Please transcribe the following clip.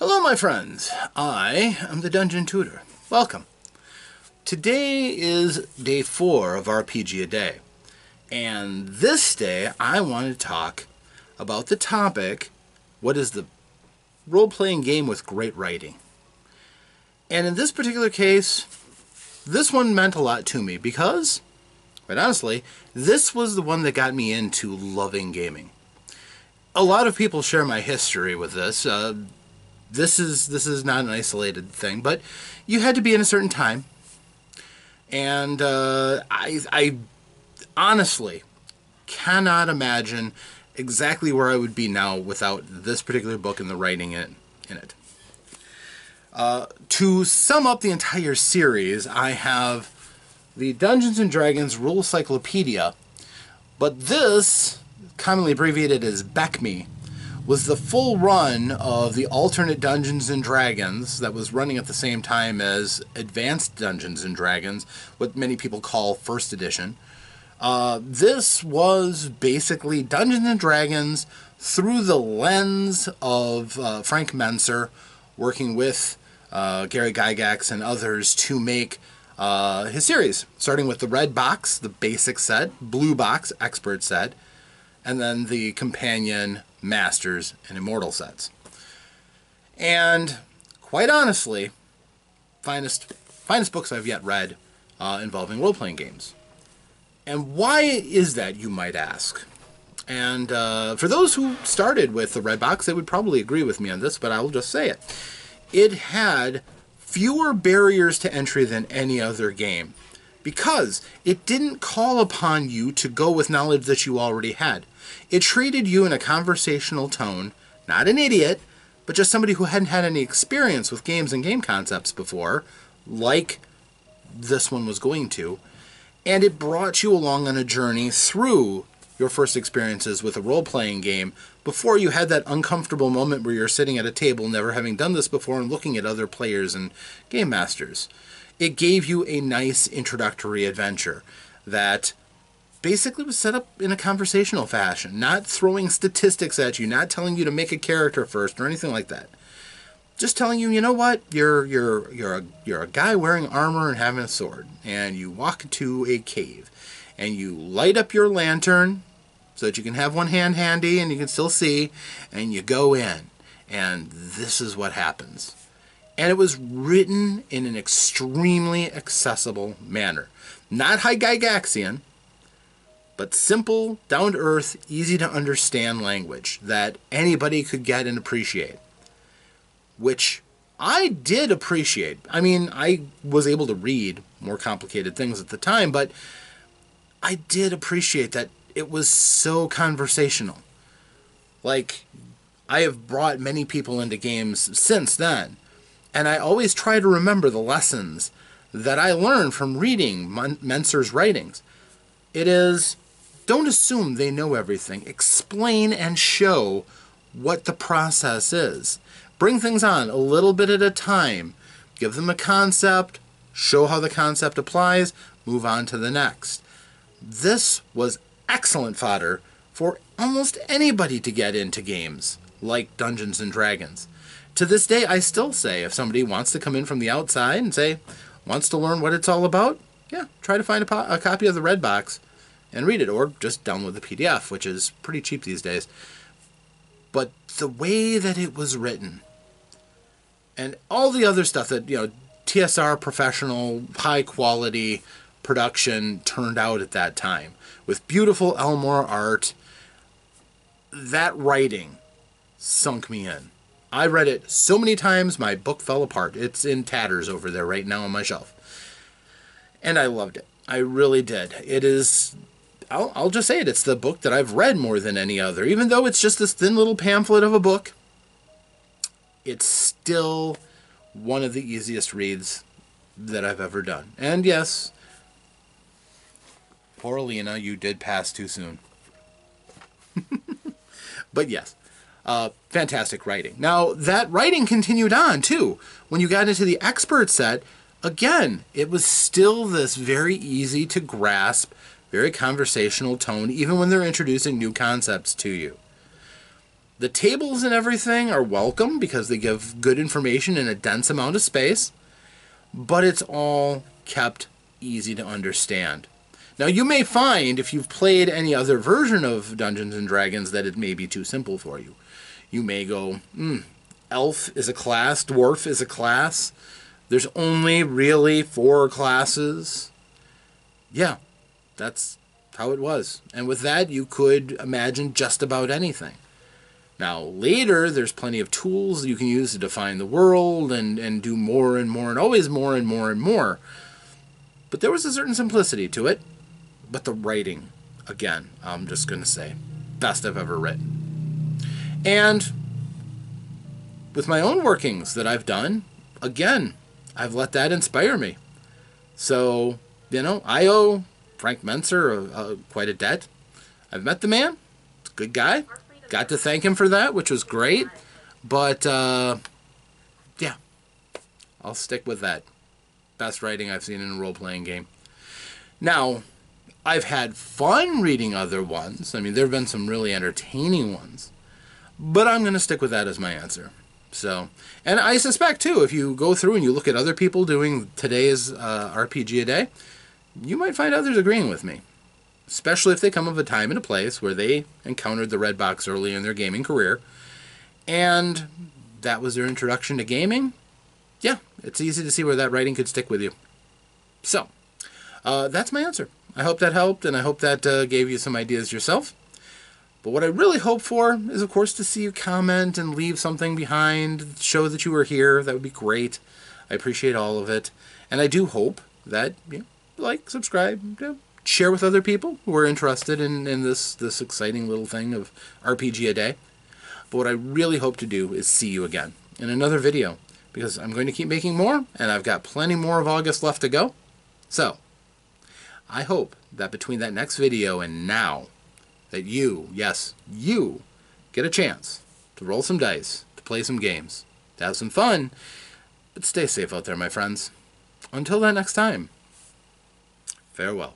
Hello my friends, I am the Dungeon Tutor. Welcome. Today is day 4 of RPGaDay, and this day I want to talk about the topic, what is the role-playing game with great writing? And in this particular case, this one meant a lot to me because, quite honestly, this was the one that got me into loving gaming. A lot of people share my history with this. This is not an isolated thing, but you had to be in a certain time, and I honestly cannot imagine exactly where I would be now without this particular book and the writing in it. To sum up the entire series, I have the Dungeons & Dragons Rule Cyclopedia, but this, commonly abbreviated as BECME, was the full run of the alternate Dungeons & Dragons that was running at the same time as Advanced Dungeons & Dragons, what many people call First Edition. This was basically Dungeons & Dragons through the lens of Frank Menser, working with Gary Gygax and others to make his series, starting with the red box, the basic set, blue box, expert set, and then the companion, Masters, and Immortal sets. And quite honestly, finest books I've yet read involving role-playing games. And why is that, you might ask? And for those who started with the red box, they would probably agree with me on this, but I'll just say it. It had fewer barriers to entry than any other game, because it didn't call upon you to go with knowledge that you already had. It treated you in a conversational tone, not an idiot, but just somebody who hadn't had any experience with games and game concepts before, like this one was going to, and it brought you along on a journey through your first experiences with a role-playing game before you had that uncomfortable moment where you're sitting at a table never having done this before and looking at other players and game masters. It gave you a nice introductory adventure that basically was set up in a conversational fashion, not throwing statistics at you, not telling you to make a character first or anything like that. Just telling you, you know what, you're a guy wearing armor and having a sword, and you walk into a cave, and you light up your lantern so that you can have one hand handy and you can still see, and you go in, and this is what happens. And it was written in an extremely accessible manner. Not high Gygaxian, but simple, down-to-earth, easy-to-understand language that anybody could get and appreciate. Which I did appreciate. I mean, I was able to read more complicated things at the time, but I did appreciate that it was so conversational. Like, I have brought many people into games since then, and I always try to remember the lessons that I learned from reading Menser's writings. It is, don't assume they know everything. Explain and show what the process is. Bring things on a little bit at a time. Give them a concept, show how the concept applies, move on to the next. This was excellent fodder for almost anybody to get into games like Dungeons & Dragons. To this day, I still say if somebody wants to come in from the outside and say, wants to learn what it's all about, yeah, try to find a copy of the red box and read it, or just download the PDF, which is pretty cheap these days. But the way that it was written, and all the other stuff that, you know, TSR professional, high quality production turned out at that time, with beautiful Elmore art, that writing sunk me in. I read it so many times, my book fell apart. It's in tatters over there right now on my shelf. And I loved it. I really did. It is, I'll just say it, it's the book that I've read more than any other. Even though it's just this thin little pamphlet of a book, it's still one of the easiest reads that I've ever done. And yes, poor Alina, you did pass too soon. But yes. Fantastic writing. Now, that writing continued on, too. When you got into the expert set, again, it was still this very easy to grasp, very conversational tone, even when they're introducing new concepts to you. The tables and everything are welcome because they give good information in a dense amount of space, but it's all kept easy to understand. Now, you may find, if you've played any other version of Dungeons & Dragons, that it may be too simple for you. You may go, elf is a class, dwarf is a class. There's only really 4 classes. Yeah, that's how it was. And with that, you could imagine just about anything. Now, later, there's plenty of tools you can use to define the world and do more and more, and always more and more and more. But there was a certain simplicity to it. But the writing, again, I'm just going to say, best I've ever written. And with my own workings that I've done, again, I've let that inspire me. So, I owe Frank Menser quite a debt. I've met the man. He's a good guy. Got to thank him for that, which was great. But, yeah, I'll stick with that. Best writing I've seen in a role-playing game. Now, I've had fun reading other ones. I mean, there have been some really entertaining ones. But I'm going to stick with that as my answer. So, and I suspect, too, if you go through and you look at other people doing today's RPGaDay, you might find others agreeing with me. Especially if they come of a time and a place where they encountered the red box early in their gaming career. And that was their introduction to gaming. Yeah, it's easy to see where that writing could stick with you. So, that's my answer. I hope that helped, and I hope that gave you some ideas yourself. But what I really hope for is, of course, to see you comment and leave something behind, show that you were here. That would be great. I appreciate all of it. And I do hope that you like, subscribe, share with other people who are interested in this exciting little thing of RPGaDay. But what I really hope to do is see you again in another video, because I'm going to keep making more, and I've got plenty more of August left to go. So, I hope that between that next video and now, that you, yes, you, get a chance to roll some dice, to play some games, to have some fun, but stay safe out there, my friends. Until that next time, farewell.